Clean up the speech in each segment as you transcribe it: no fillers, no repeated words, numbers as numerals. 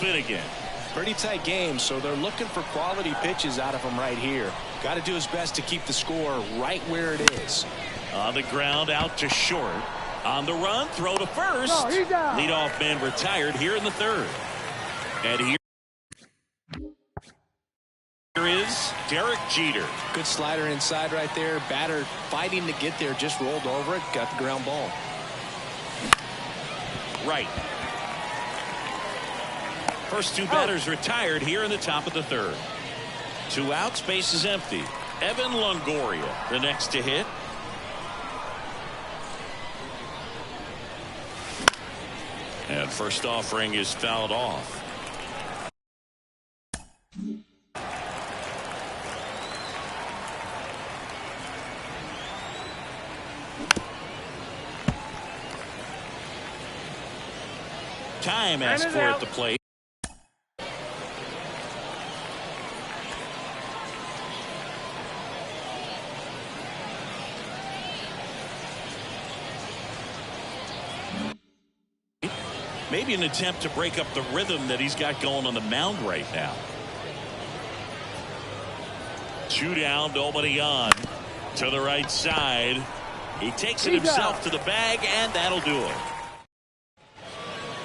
spin again. Pretty tight game, so they're looking for quality pitches out of him right here. Got to do his best to keep the score right where it is. On the ground, out to short. On the run, throw to first. Leadoff man retired here in the third. And here is Derek Jeter. Good slider inside right there. Batter fighting to get there, just rolled over it, got the ground ball. Right. First two batters retired here in the top of the third. 2 outs, base is empty. Evan Longoria, the next to hit. And first offering is fouled off. Time asked for at the plate. Maybe an attempt to break up the rhythm that he's got going on the mound right now. 2 down, nobody on. To the right side. He takes it himself to the bag, and that'll do it.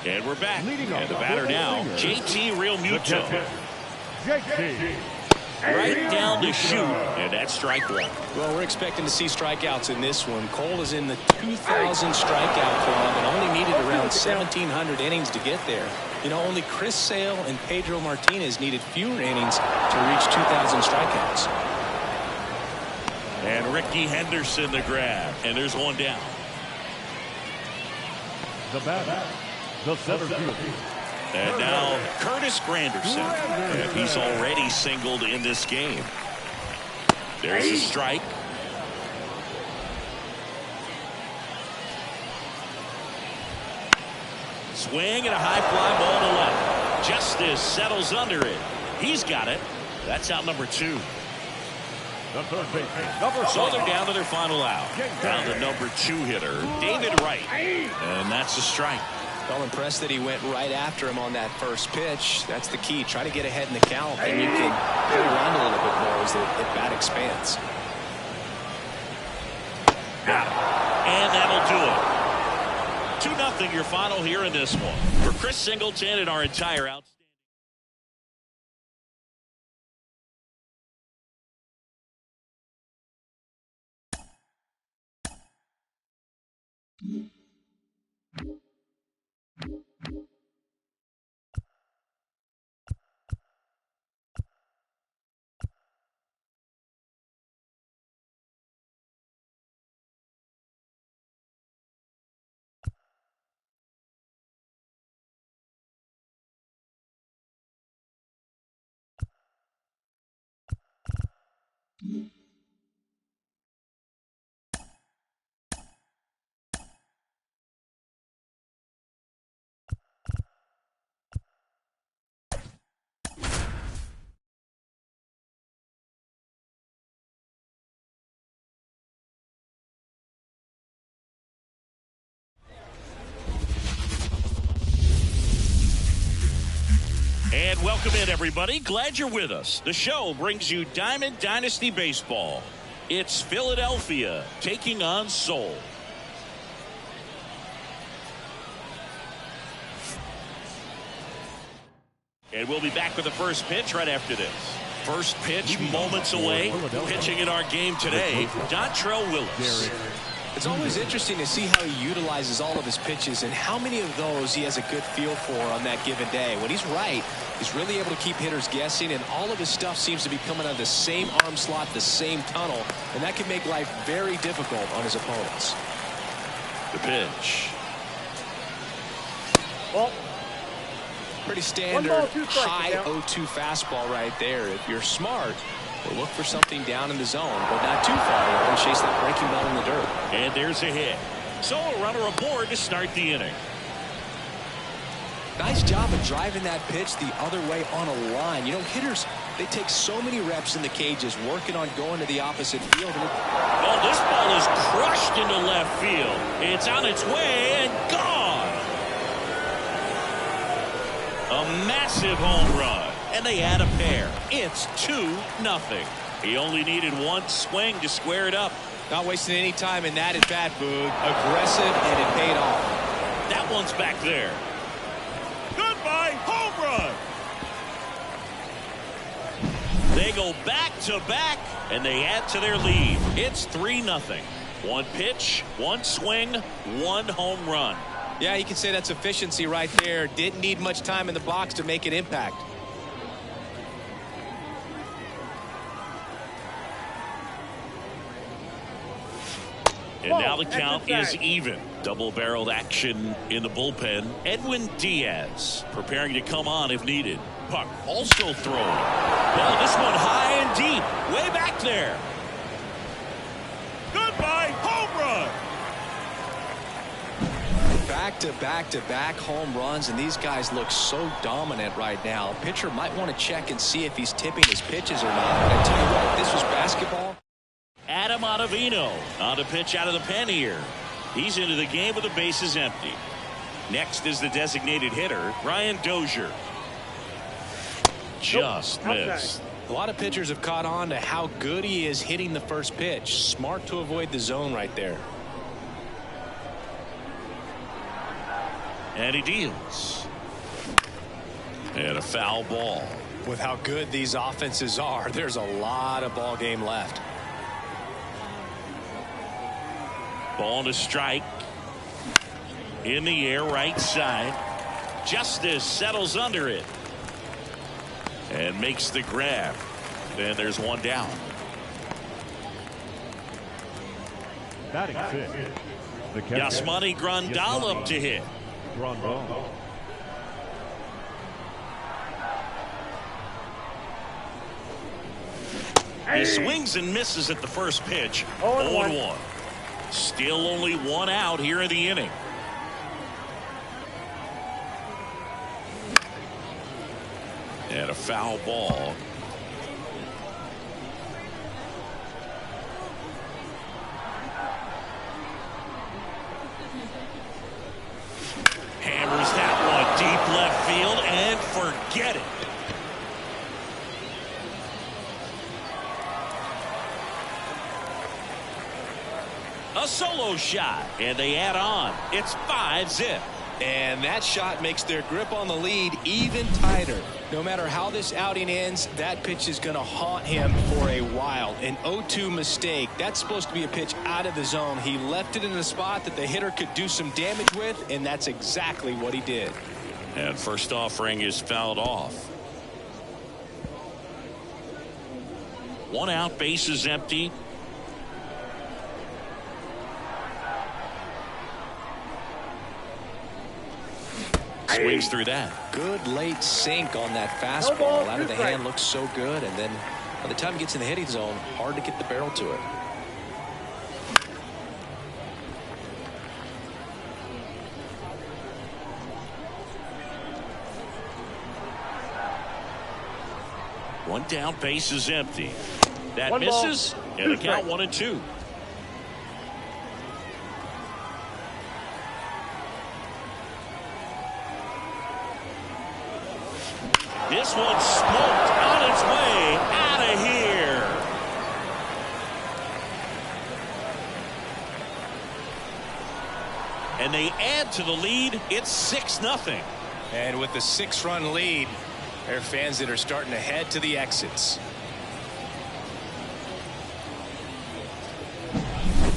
And we're back. And the batter now, JT Realmuto. Right down to shoot, and that's strike one. Well, we're expecting to see strikeouts in this one. Cole is in the 2,000 strikeout club and only needed around 1,700 innings to get there. You know, only Chris Sale and Pedro Martinez needed fewer innings to reach 2,000 strikeouts. And Ricky Henderson the grab, and there's one down. The batter, the center fielder. And now Curtis Granderson, and he's already singled in this game. There's a strike. Swing and a high fly ball to left. Justice settles under it. He's got it. That's out number 2. The third baseman, So they're down to their final out. Down to number 2 hitter, David Wright. And that's a strike. Well, impressed that he went right after him on that first pitch. That's the key. Try to get ahead in the count, and you can play around a little bit more as the at-bat expands. Got it. And that'll do it. 2-0 your final here in this one. For Chris Singleton and our entire outstanding. And welcome in, everybody. Glad you're with us. The show brings you Diamond Dynasty Baseball. It's Philadelphia taking on Seoul. And we'll be back with the first pitch right after this. First pitch moments away. Pitching in our game today, Dontrell Willis. It's always interesting to see how he utilizes all of his pitches and how many of those he has a good feel for on that given day. When he's right, he's really able to keep hitters guessing, and all of his stuff seems to be coming out of the same arm slot, the same tunnel, and that can make life very difficult on his opponents. The pitch. Well, pretty standard high 0-2 fastball right there. If you're smart, we'll look for something down in the zone, but not too far down and chase that breaking ball in the dirt. And there's a hit. So a runner aboard to start the inning. Nice job of driving that pitch the other way on a line. You know, hitters, they take so many reps in the cages working on going to the opposite field. Well, this ball is crushed into left field. It's on its way and gone. A massive home run. And they add a pair. It's 2-0. He only needed one swing to square it up. Not wasting any time in that at bat, Boog. Aggressive, and it paid off. That one's back there. Goodbye, home run. They go back to back, and they add to their lead. It's 3-0. One pitch, one swing, one home run. Yeah, you can say that's efficiency right there. Didn't need much time in the box to make an impact. And now the count is even. Double-barreled action in the bullpen. Edwin Diaz preparing to come on if needed. Puck also thrown. Well, this one high and deep. Way back there. Goodbye, home run. Back-to-back-to-back home runs, and these guys look so dominant right now. A pitcher might want to check and see if he's tipping his pitches or not. But I tell you what, if this was basketball. Adam Ottavino on the pitch out of the pen here. He's into the game with the bases empty. Next is the designated hitter, Ryan Dozier. Just missed. A lot of pitchers have caught on to how good he is hitting the first pitch. Smart to avoid the zone right there. And he deals. And a foul ball. With how good these offenses are, there's a lot of ball game left. Ball to strike. In the air, right side. Justice settles under it. And makes the grab. Then there's one down. Batting fifth, the catcher, Yasmani Grandal up to hit. Grandal. He swings and misses at the first pitch. 0-1. Still only one out here in the inning. And a foul ball. Hammers that one deep left field and forget it. A solo shot, and they add on. It's 5-zip. And that shot makes their grip on the lead even tighter. No matter how this outing ends, that pitch is going to haunt him for a while. An 0-2 mistake. That's supposed to be a pitch out of the zone. He left it in a spot that the hitter could do some damage with, and that's exactly what he did. And first offering is fouled off. One out, base is empty. Swings through that. Good late sink on that fastball. Out of the hand, looks so good. And then by the time he gets in the hitting zone, hard to get the barrel to it. One down, base is empty. That misses, and the count 1-2. This one's smoked on its way out of here. And they add to the lead. It's 6-0. And with the 6-run lead, there are fans that are starting to head to the exits.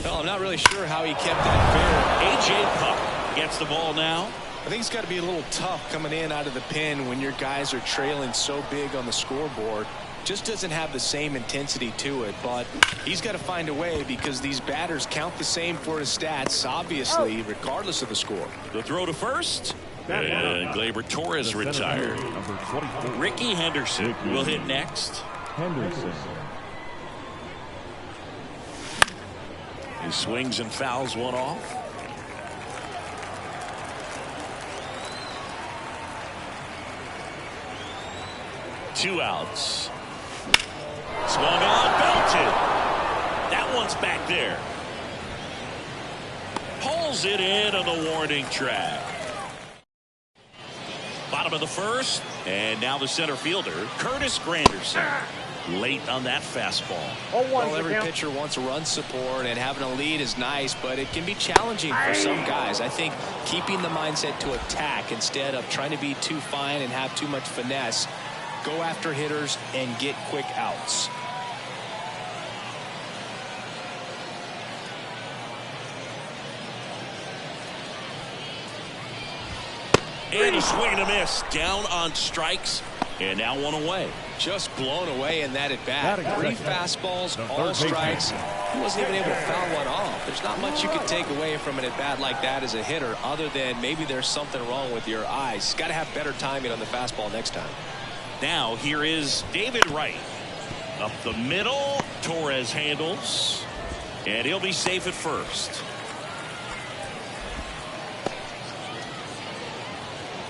Well, I'm not really sure how he kept that fair. A.J. Puck gets the ball now. I think it's got to be a little tough coming in out of the pen when your guys are trailing so big on the scoreboard. Just doesn't have the same intensity to it, but he's got to find a way because these batters count the same for his stats, obviously, regardless of the score. The throw to first. And Gleyber Torres retired. Ricky Henderson will hit next. Henderson. He swings and fouls one off. Two outs. Swung on, belted. That one's back there. Pulls it in on the warning track. Bottom bottom of the first. And now the center fielder, Curtis Granderson, late on that fastball. Well, every pitcher wants run support, and having a lead is nice, but it can be challenging for some guys. I think keeping the mindset to attack instead of trying to be too fine and have too much finesse, go after hitters and get quick outs. And a swing and a miss. Down on strikes. And now one away. Just blown away in that at bat. 3 fastballs, all strikes. He wasn't even able to foul one off. There's not much you can take away from an at bat like that as a hitter, other than maybe there's something wrong with your eyes. Got to have better timing on the fastball next time. Now here is David Wright. Up the middle. Torres handles. And he'll be safe at first.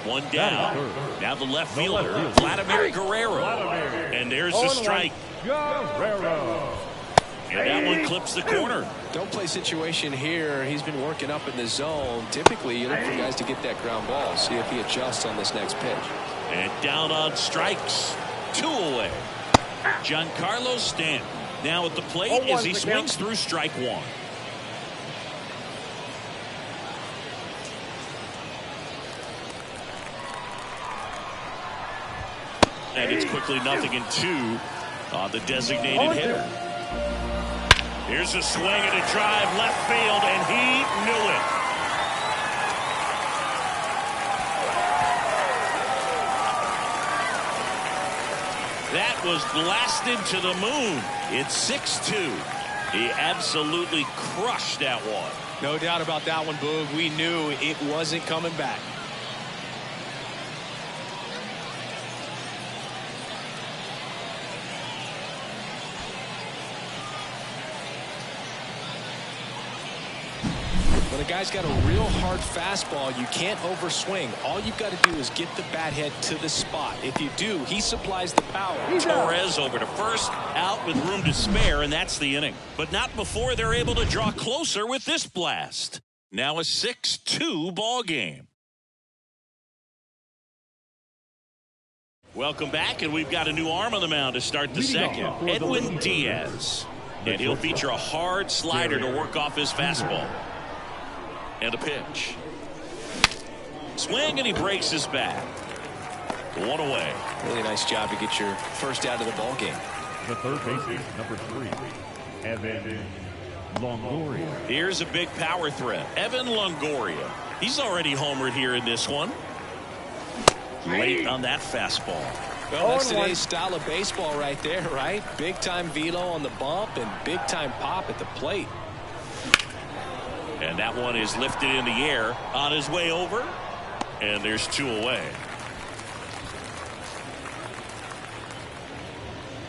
One down. Now the left fielder, Vladimir Guerrero. And there's the strike. Guerrero. And that one clips the corner. Don't play situation here. He's been working up in the zone. Typically, you look for guys to get that ground ball. See if he adjusts on this next pitch. And down on strikes. 2 away. Giancarlo Stanton now at the plate as he swings through strike 1. And it's quickly 0-2 on the designated hitter. Here's a swing and a drive left field, and he knew it. That was blasted to the moon. It's 6-2. He absolutely crushed that one. No doubt about that one, Boog. We knew it wasn't coming back. When a guy's got a real hard fastball, you can't overswing. All you've got to do is get the bat head to the spot. If you do, he supplies the power. Torres over to first, out with room to spare, and that's the inning. But not before they're able to draw closer with this blast. Now a 6-2 ball game. Welcome back, and we've got a new arm on the mound to start the second. Edwin Diaz. And he'll feature a hard slider to work off his fastball. And a pitch. Swing, and he breaks his bat. 1 away. Really nice job to get your first out of the ball game. The third baseman, number 3, Evan Longoria. Here's a big power threat. Evan Longoria. He's already homered here in this one. Late on that fastball. Well, that's today's style of baseball right there, right? Big-time velo on the bump and big-time pop at the plate. And that one is lifted in the air on his way over. And there's 2 away.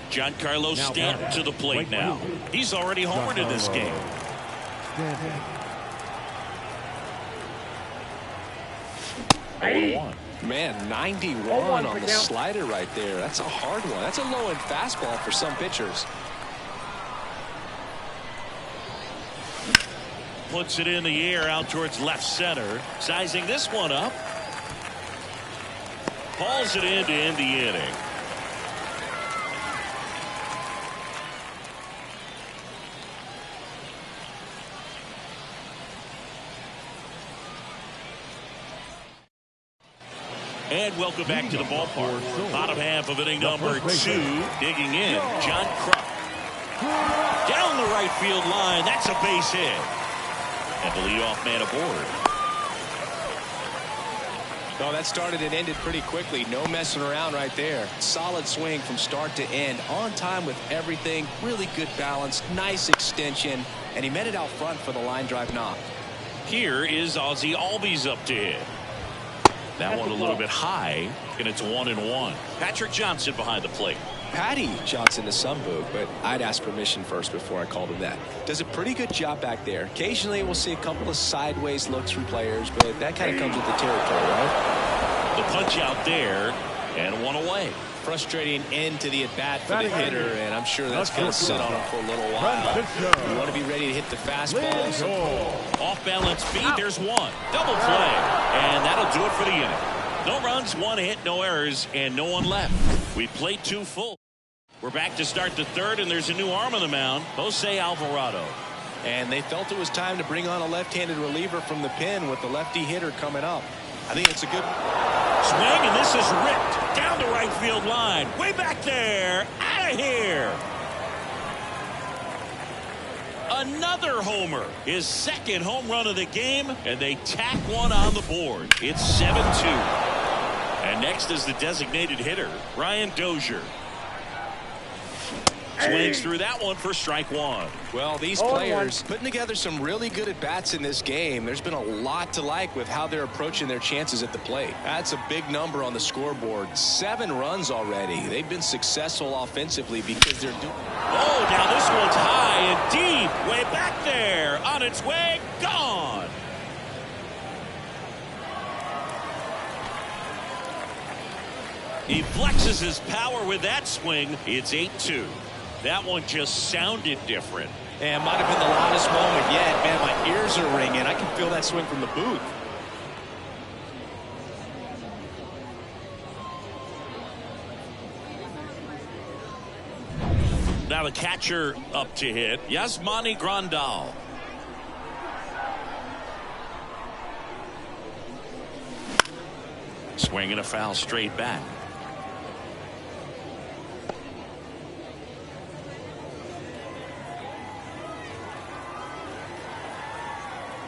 Giancarlo Stanton to the plate now. He's already homered in this game. Hey. Man, 91 on the slider right there. That's a hard one. That's a low-end fastball for some pitchers. Puts it in the air out towards left center. Sizing this one up. Hauls it in to end the inning. And welcome back to the ballpark. Bottom half of inning number 2. Digging in, John Kruk. Down the right field line. That's a base hit. And the leadoff man aboard. Oh, that started and ended pretty quickly. No messing around right there. Solid swing from start to end. On time with everything. Really good balance. Nice extension. And he met it out front for the line drive knock. Here is Ozzie Albies up to hit. That one a little bit high, and it's 1-1. Patrick Johnson behind the plate. Patty Johnson to some Boog, but I'd ask permission first before I called him that. Does a pretty good job back there. Occasionally we'll see a couple of sideways looks from players, but that kind of comes with the territory, right? The punch out there, and 1 away. Frustrating end to the at-bat for the hitter, and I'm sure that's going to sit on him for a little while. You want to be ready to hit the fastball. Some off-balance feet, there's 1. Double play, and that'll do it for the inning. No runs, 1 hit, no errors, and no one left. We played 2 full. We're back to start the third, and there's a new arm on the mound, Jose Alvarado. And they felt it was time to bring on a left-handed reliever from the pen with the lefty hitter coming up. I think it's a good swing, and this is ripped down the right field line. Way back there. Out of here. Another homer. His second home run of the game, and they tack one on the board. It's 7-2. And next is the designated hitter, Ryan Dozier. Swings through that one for strike 1. Well, these players putting together some really good at-bats in this game. There's been a lot to like with how they're approaching their chances at the plate. That's a big number on the scoreboard. 7 runs already. They've been successful offensively because they're doing... Oh, now this one's high and deep. Way back there. On its way. Gone. He flexes his power with that swing. It's 8-2. That one just sounded different. And might have been the loudest moment yet. Man, my ears are ringing. I can feel that swing from the booth. Now the catcher up to hit, Yasmani Grandal. Swinging a foul straight back.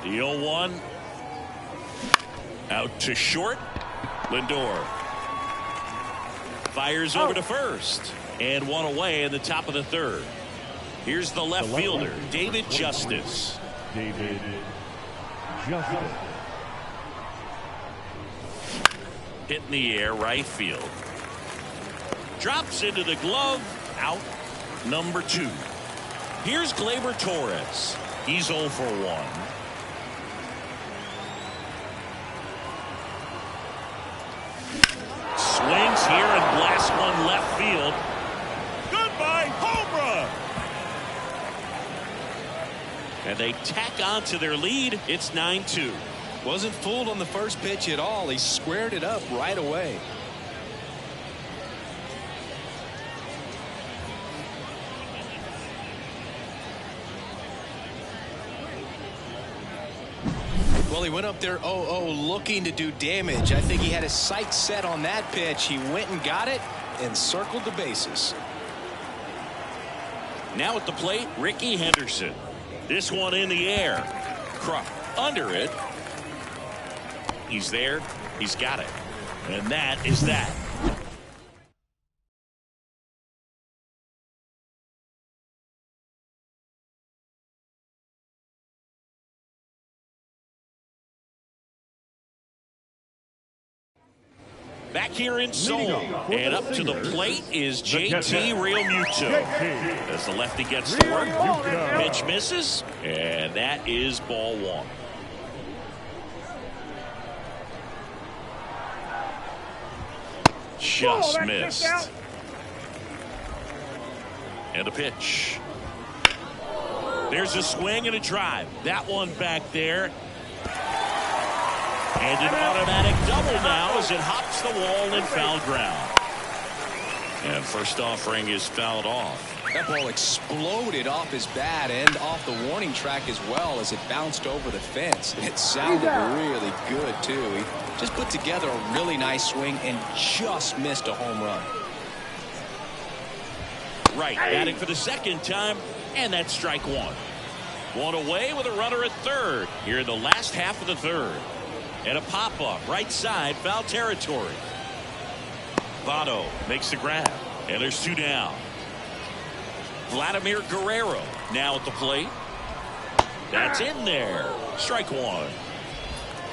The 0-1 out to short. Lindor fires over to first, and one away in the top of the third. Here's the left fielder, David Justice. David Justice. Hit in the air, right field. Drops into the glove. Out number 2. Here's Gleyber Torres. He's 0 for 1. Swings here and blasts one left field. Goodbye, home run. And they tack on to their lead. It's 9-2. Wasn't fooled on the first pitch at all. He squared it up right away. Well, he went up there 0-0 looking to do damage. I think he had his sights set on that pitch. He went and got it and circled the bases. Now at the plate, Ricky Henderson. This one in the air. Kruk under it. He's there. He's got it. And that is that. Back here in zone, and up to the plate is JT Realmuto. As the lefty gets to work, pitch misses, and that is ball 1. Just missed. And a pitch. There's a swing and a drive. That one back there. And an automatic double now as it hops the wall in foul ground. And first offering is fouled off. That ball exploded off his bat and off the warning track as well as it bounced over the fence. It sounded really good, too. He just put together a really nice swing and just missed a home run. Right, batting for the second time, and that's strike 1. One away with a runner at third here in the last half of the third. And a pop-up, right side, foul territory. Votto makes the grab, and there's 2 down. Vladimir Guerrero now at the plate. That's in there. Strike 1.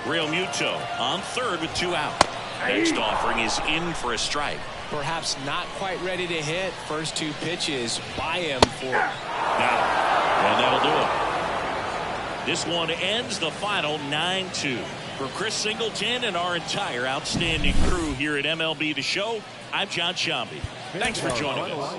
Realmuto on third with 2 out. Next offering is in for a strike. Perhaps not quite ready to hit. First 2 pitches by him for... Now, and that'll do it. This one ends the final 9-2. For Chris Singleton and our entire outstanding crew here at MLB The Show, I'm John Shambi. Thanks for joining us.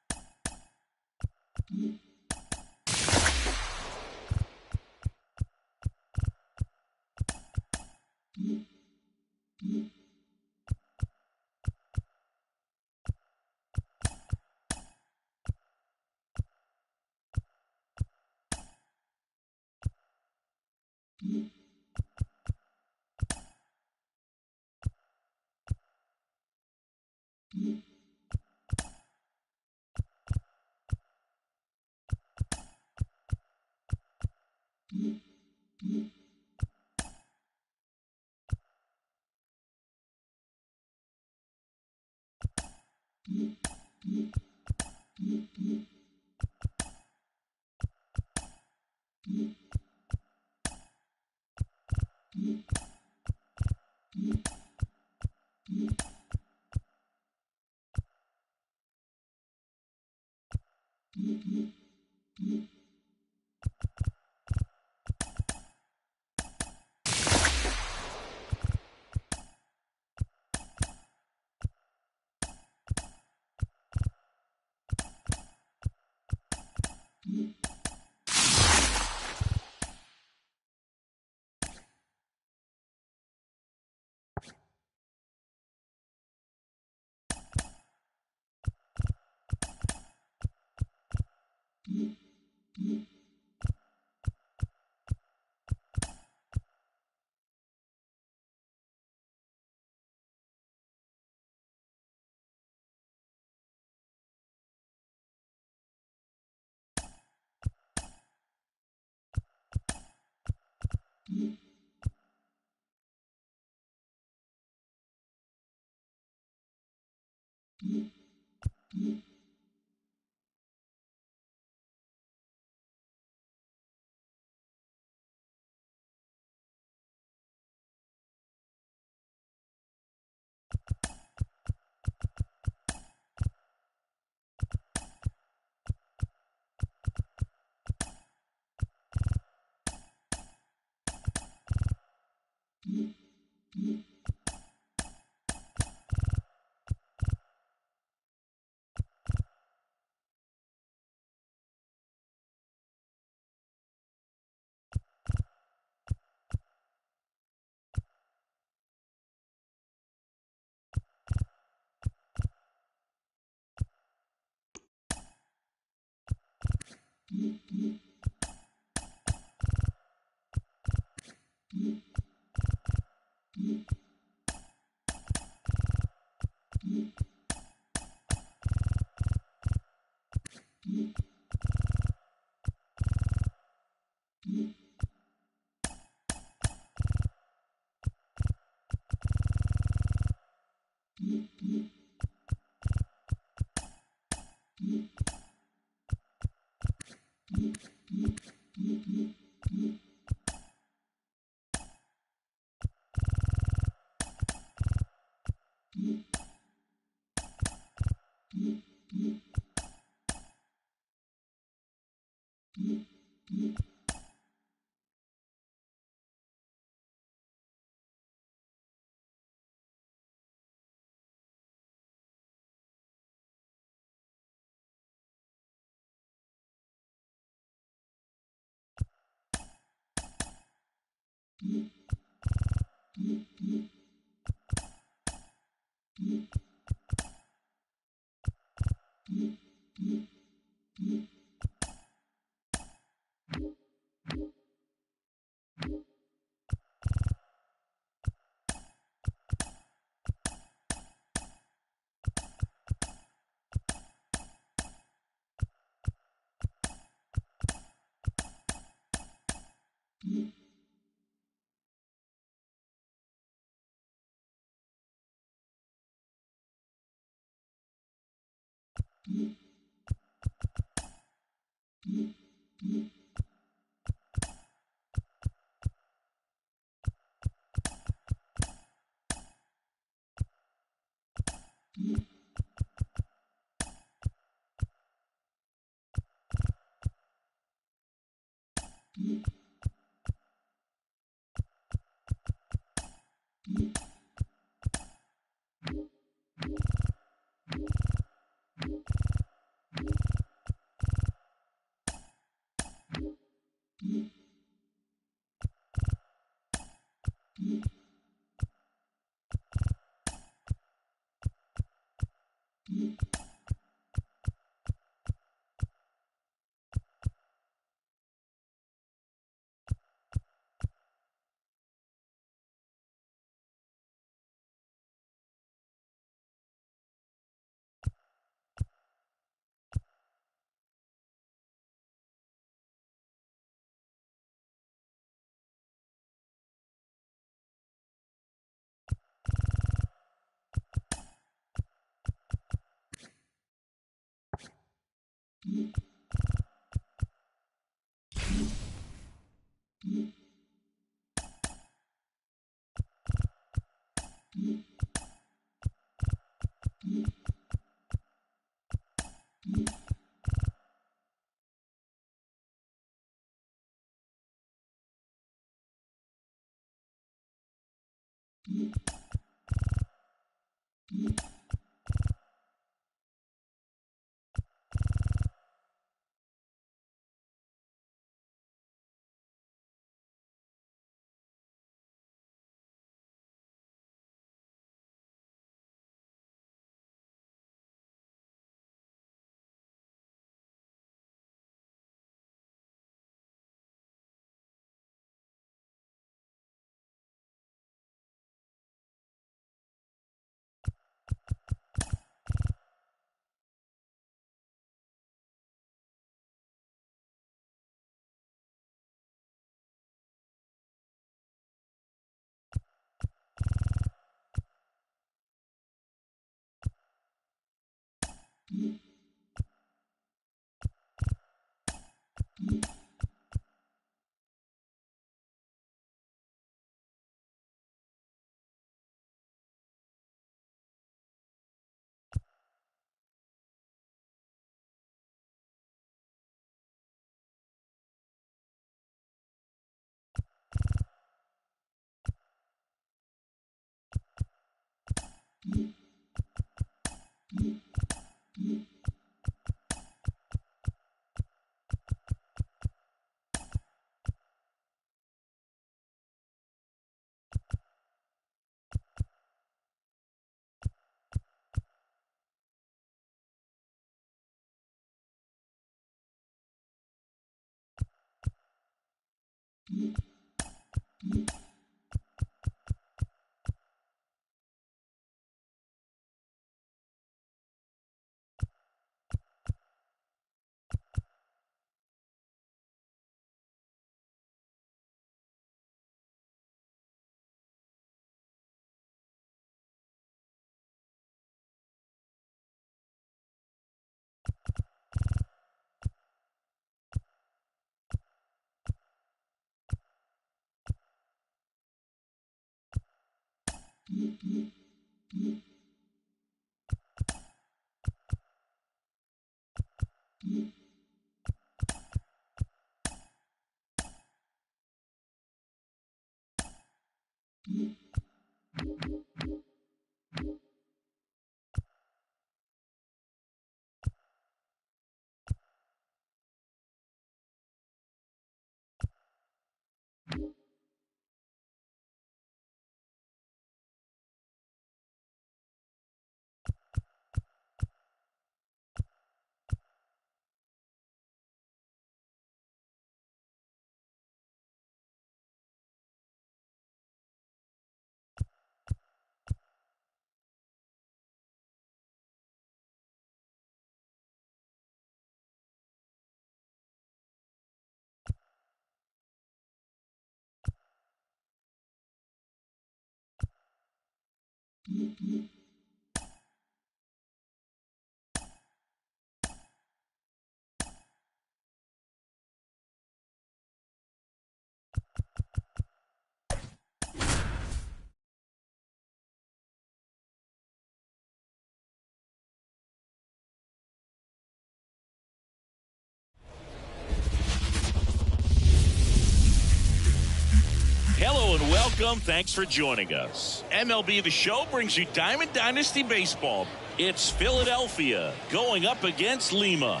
Welcome. Thanks for joining us. MLB The Show brings you Diamond Dynasty Baseball. It's Philadelphia going up against Lima.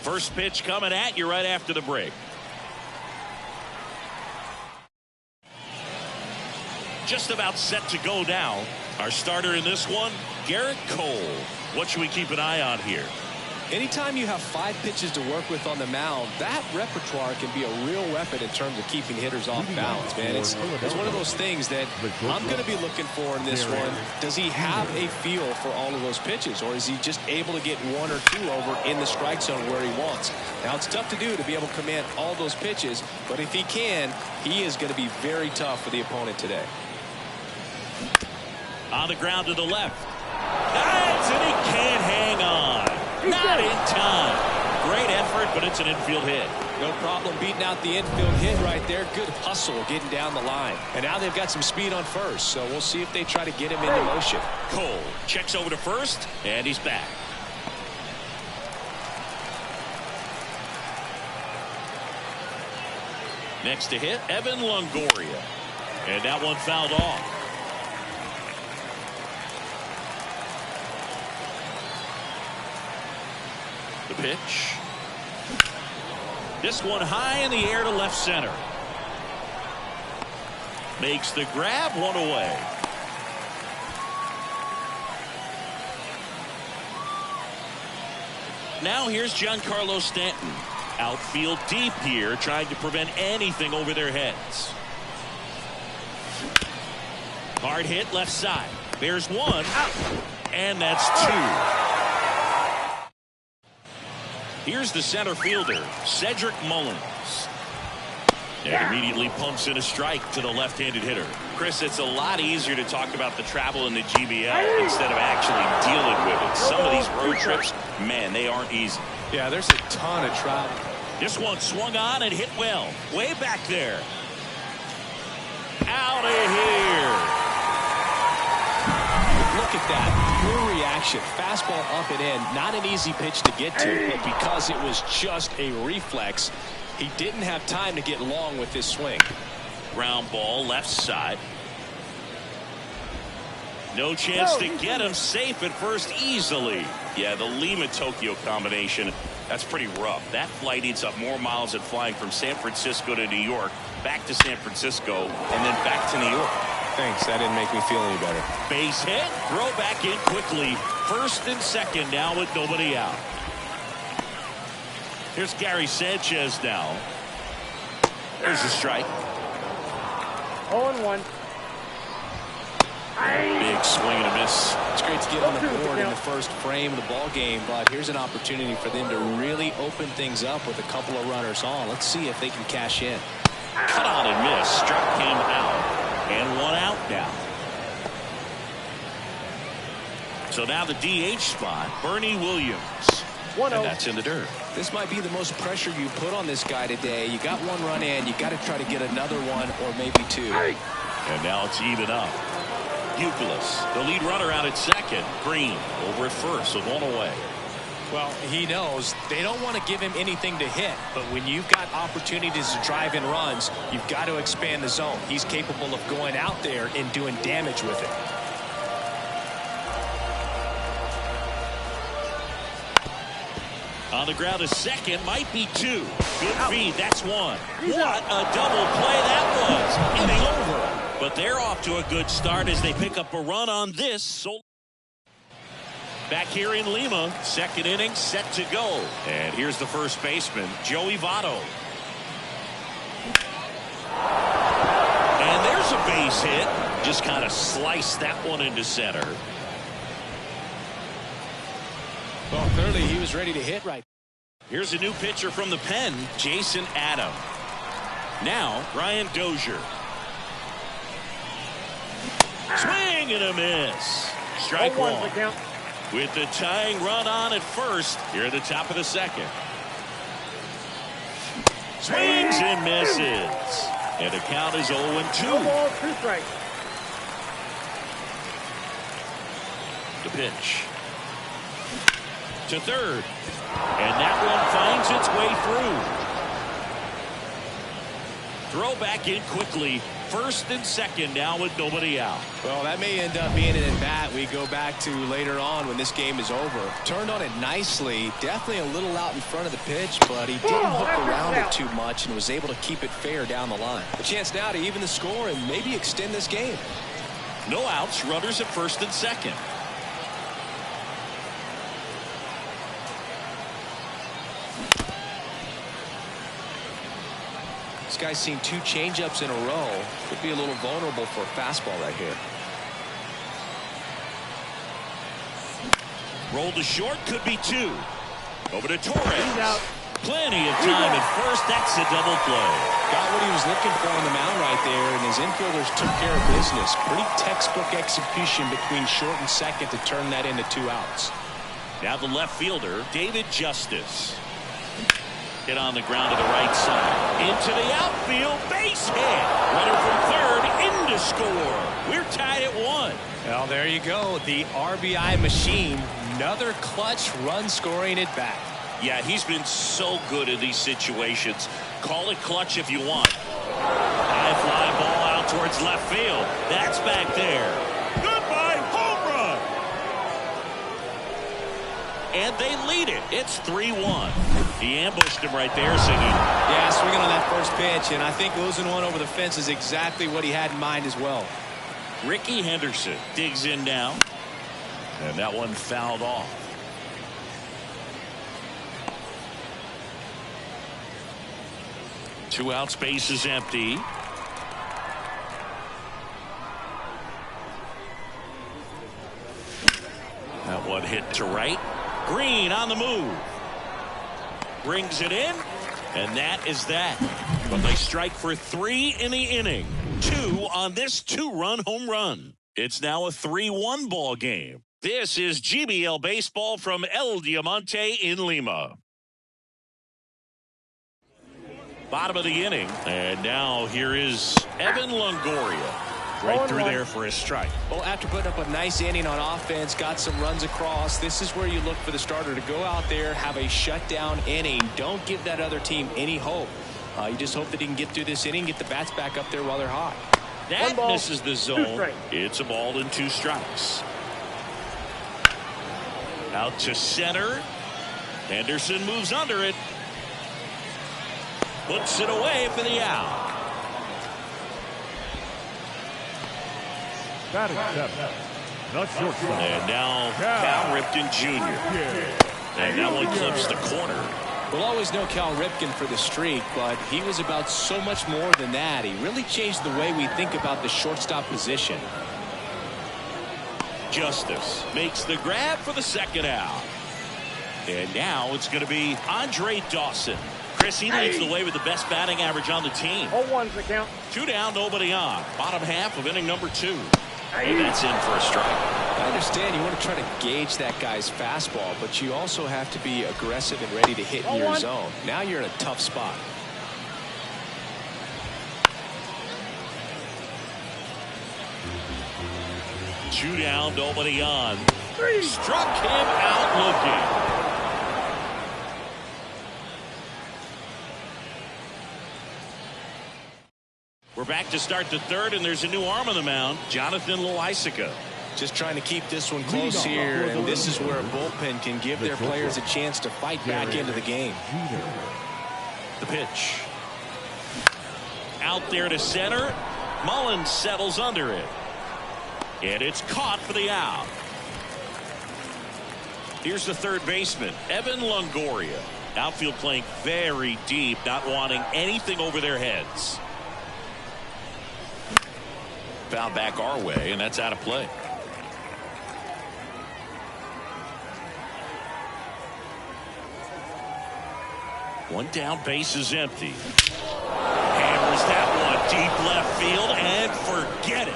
First pitch coming at you right after the break. Just about set to go now. Our starter in this one, Garrett Cole. What should we keep an eye on here? Anytime you have 5 pitches to work with on the mound, that repertoire can be a real weapon in terms of keeping hitters off balance, man. It's one of those things that I'm going to be looking for in this one. Does he have a feel for all of those pitches, or is he just able to get 1 or 2 over in the strike zone where he wants? Now, it's tough to do, to be able to command all those pitches, but if he can, he is going to be very tough for the opponent today. On the ground to the left. Dives, and he can't hang on. Not in time. Great effort, but it's an infield hit. No problem beating out the infield hit right there. Good hustle getting down the line. And now they've got some speed on first, so we'll see if they try to get him into motion. Cole checks over to first, and he's back. Next to hit, Evan Longoria. And that one fouled off. The pitch. This one high in the air to left center. Makes the grab, one away. Now here's Giancarlo Stanton. Outfield deep here, trying to prevent anything over their heads. Hard hit left side. There's one out. And that's 2. Here's the center fielder, Cedric Mullins. And immediately pumps in a strike to the left-handed hitter. Chris, it's a lot easier to talk about the travel in the GBL instead of actually dealing with it. Some of these road trips, man, they aren't easy. Yeah, there's a ton of travel. This one swung on and hit well. Way back there. Out of here. Look at that. Pure reaction. Fastball up and in. Not an easy pitch to get to, but because it was just a reflex, he didn't have time to get long with this swing. Ground ball left side. No chance to get him safe at first easily. Yeah, the Lima-Tokyo combination, that's pretty rough. That flight eats up more miles than flying from San Francisco to New York, back to San Francisco, and then back to New York. Thanks. That didn't make me feel any better. Base hit. Throw back in quickly. First and second now with nobody out. Here's Gary Sanchez now. There's a strike. 0-1. Big swing and a miss. It's great to get on the board in the first frame of the ball game, but here's an opportunity for them to really open things up with a couple of runners on. Let's see if they can cash in. Cut on and miss. Struck him out. And 1 out now. So now the DH spot, Bernie Williams. 1-0. And that's in the dirt. This might be the most pressure you put on this guy today. You got 1 run in. You got to try to get another 1 or maybe 2. And now it's even up. Euclid, the lead runner out at second. Green over at first with 1 away. Well, he knows they don't want to give him anything to hit, but when you've got opportunities to drive in runs, you've got to expand the zone. He's capable of going out there and doing damage with it. On the ground to second, might be 2. Good feed, that's 1. What a double play that was. Inning over. But they're off to a good start as they pick up a run on this. Back here in Lima, second inning set to go. And here's the first baseman, Joey Votto. And there's a base hit. Just kind of sliced that one into center. Well, clearly he was ready to hit right. Here's a new pitcher from the pen, Jason Adam. Now, Ryan Dozier. Swing and a miss. Strike 1. With the tying run on at first, here at the top of the second. Swings and misses. And the count is 0-2. 2 strikes. The pitch. To third. And that one finds its way through. Throw back in quickly. First and second now with nobody out. Well, that may end up being an at-bat we go back to later on when this game is over. Turned on it nicely. Definitely a little out in front of the pitch, but he didn't hook around it too much and was able to keep it fair down the line. A chance now to even the score and maybe extend this game. No outs. Runners at first and second. This guy's seen 2 changeups in a row. Could be a little vulnerable for a fastball right here. Rolled to short, could be 2. Over to Torres. Plenty of time at first. That's a double play. Got what he was looking for on the mound right there, and his infielders took care of business. Pretty textbook execution between short and second to turn that into 2 outs. Now the left fielder, David Justice. Hit on the ground to the right side. Into the outfield. Base hit. Runner from third in to score. We're tied at 1. Well, there you go. The RBI machine. Another clutch run scoring at bat. Yeah, he's been so good in these situations. Call it clutch if you want. High fly ball out towards left field. That's back there. Goodbye, home run. And they lead it. It's 3-1. He ambushed him right there, Siggy. Yeah, swinging on that first pitch, and I think losing one over the fence is exactly what he had in mind as well. Ricky Henderson digs in now. And that one fouled off. Two outs, base is empty. That one hit to right. Green on the move. Brings it in. And that is that. But they strike for 3 in the inning. 2 on this 2-run home run. It's now a 3-1 ball game. This is GBL Baseball from El Diamante in Lima. Bottom of the inning. And now here is Evan Longoria. Right through there for a strike. Well, after putting up a nice inning on offense, got some runs across, this is where you look for the starter to go out there, have a shutdown inning. Don't give that other team any hope. You just hope that he can get through this inning, get the bats back up there while they're hot. That misses the zone. It's a ball and 2 strikes. Out to center. Henderson moves under it. Puts it away for the out. Batting 7. The shortstop. And now Cal Ripken Jr. And that one clips the corner. We'll always know Cal Ripken for the streak, but he was about so much more than that. He really changed the way we think about the shortstop position. Justice makes the grab for the second out. And now it's going to be Andre Dawson. Chris, he leads the way with the best batting average on the team. 0-1's the count. 2 down, nobody on. Bottom half of inning number 2. And that's in for a strike. I understand you want to try to gauge that guy's fastball, but you also have to be aggressive and ready to hit in your zone. Now you're in a tough spot. Two down, nobody on. Struck him out looking. We're back to start the third, and there's a new arm on the mound, Jonathan Loaisiga. Just trying to keep this one close here, and this is where a bullpen can give their players a chance to fight back into the game. The pitch. Out there to center. Mullins settles under it. And it's caught for the out. Here's the third baseman, Evan Longoria. Outfield playing very deep, not wanting anything over their heads. Foul back our way, and that's out of play. One down, base is empty. Hammers that one deep left field and forget it.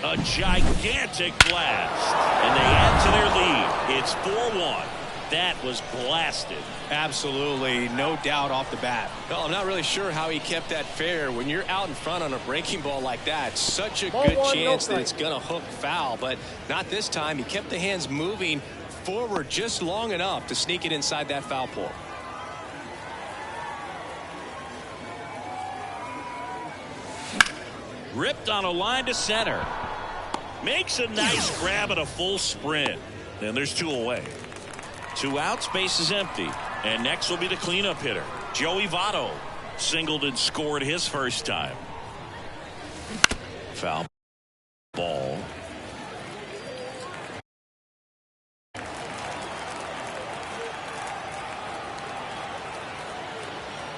A gigantic blast. And they add to their lead. It's 4-1. That was blasted. Absolutely, no doubt off the bat. Well, I'm not really sure how he kept that fair. When you're out in front on a breaking ball like that, such a good chance that it's going to hook foul, but not this time. He kept the hands moving forward just long enough to sneak it inside that foul pole. Ripped on a line to center. Makes a nice grab at a full sprint. And there's 2 away. 2 outs, base is empty. And next will be the cleanup hitter, Joey Votto. Singled and scored his first time. Foul ball.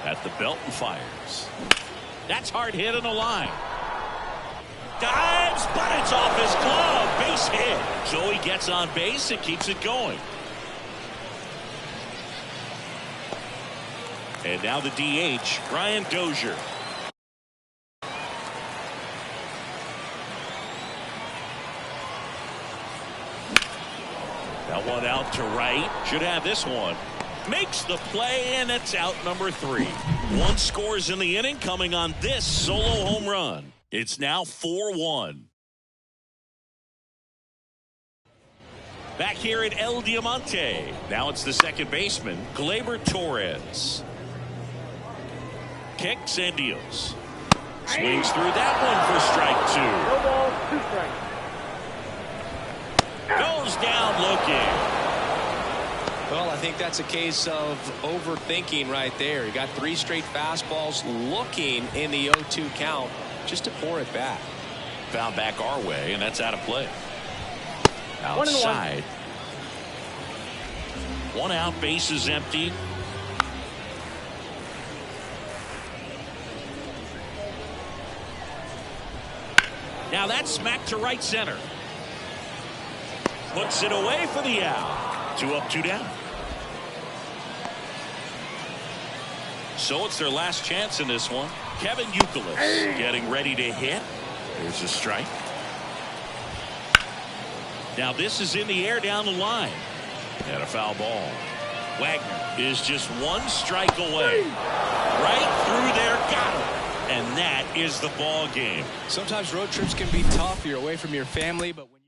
At the belt and fires. That's hard hit on the line. Dives, but it's off his glove. Base hit. Joey gets on base and keeps it going. And now the DH, Brian Dozier. That one out to right. Should have this one. Makes the play, and it's out number 3. 1 scores in the inning coming on this solo home run. It's now 4-1. Back here at El Diamante. Now it's the second baseman, Gleyber Torres. Kicks and deals. Swings through that one for strike 2. No ball, 2 strikes. Goes down looking. Well, I think that's a case of overthinking right there. He got 3 straight fastballs looking in the 0-2 count just to pour it back. Foul back our way, and that's out of play. Outside. 1 out, base is empty. Now that's smacked to right center. Puts it away for the out. 2 up, 2 down. So it's their last chance in this one. Kevin Youkilis getting ready to hit. There's a strike. Now this is in the air down the line. And a foul ball. Wagner is just 1 strike away. Right through there, got him. And that is the ball game. Sometimes road trips can be tough. You're away from your family, but when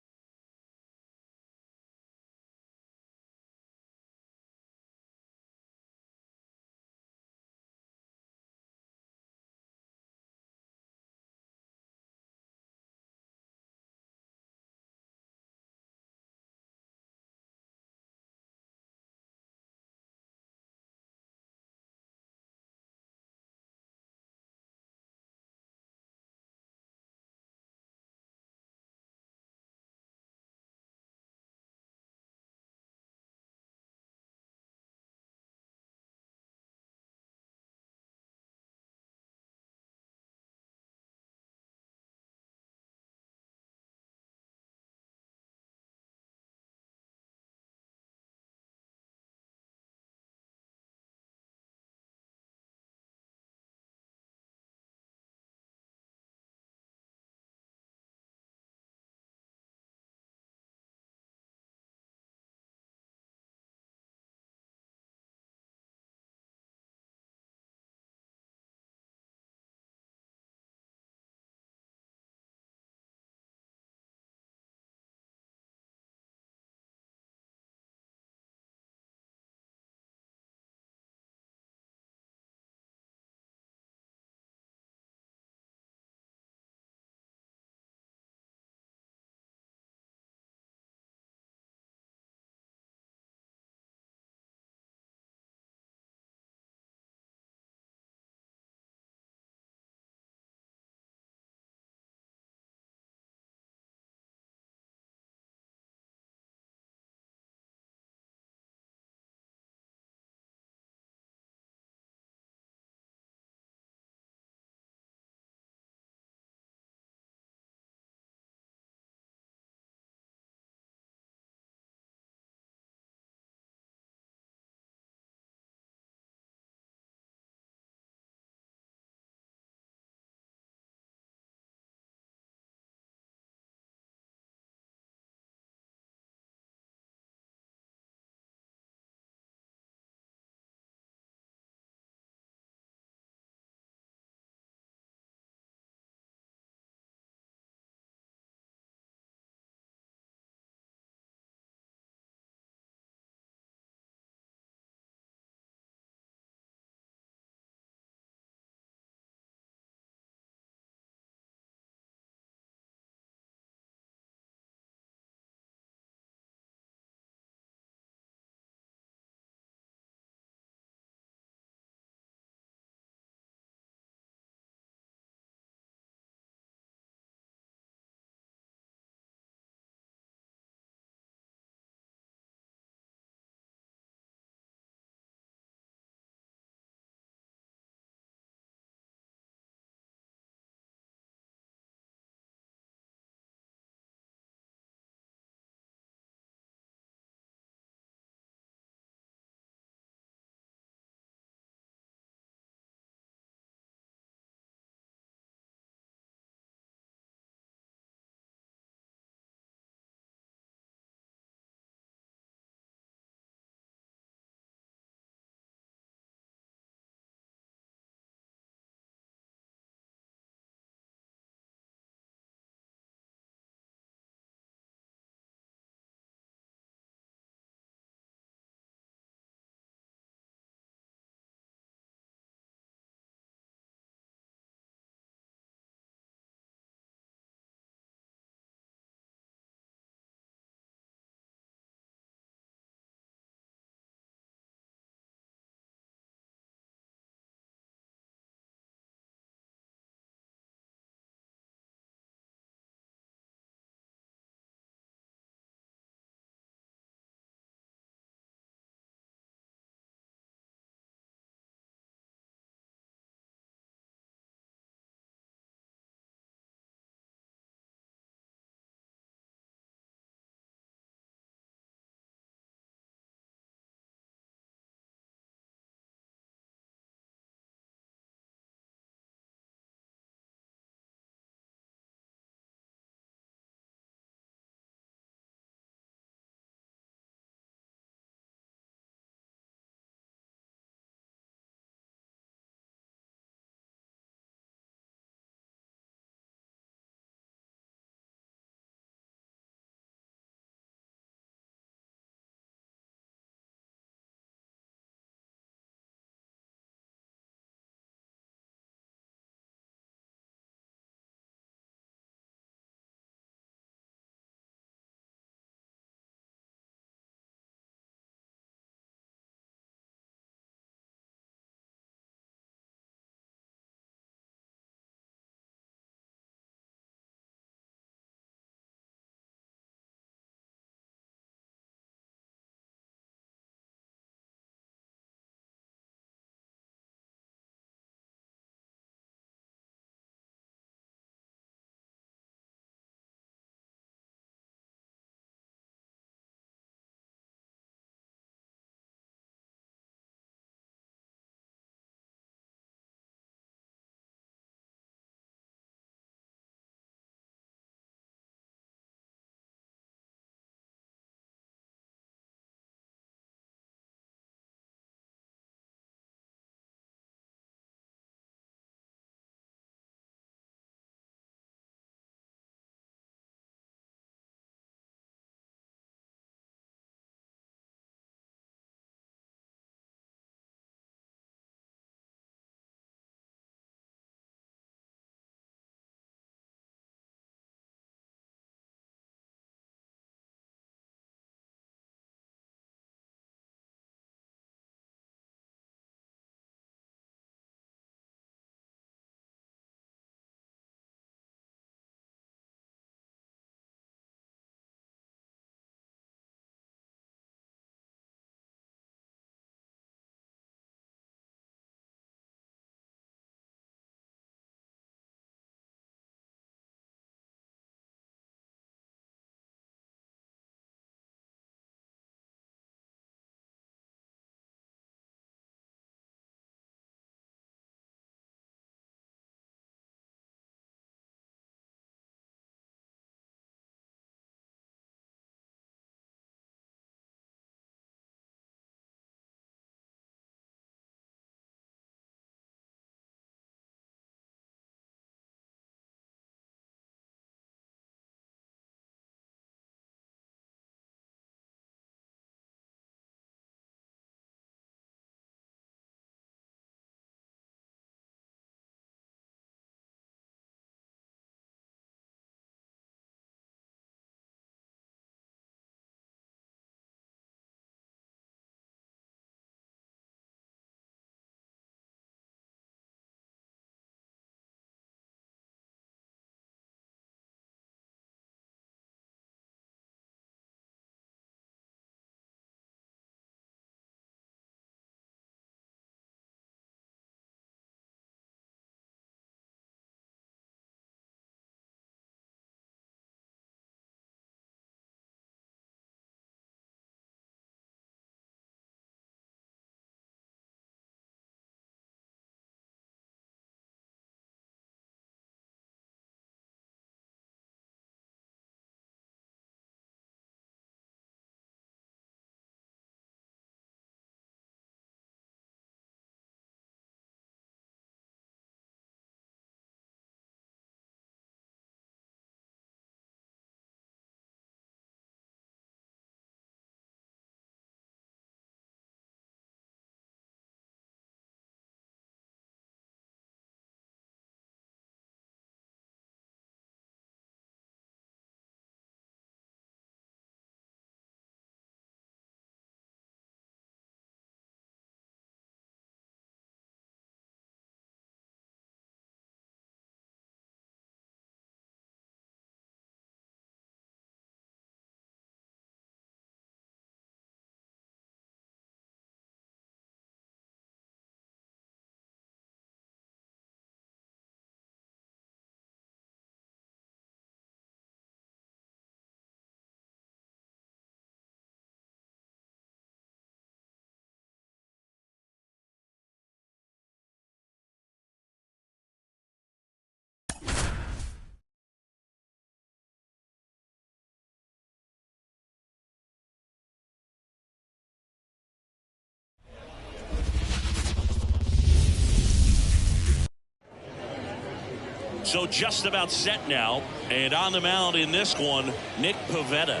So just about set now, and on the mound in this one, Nick Pivetta.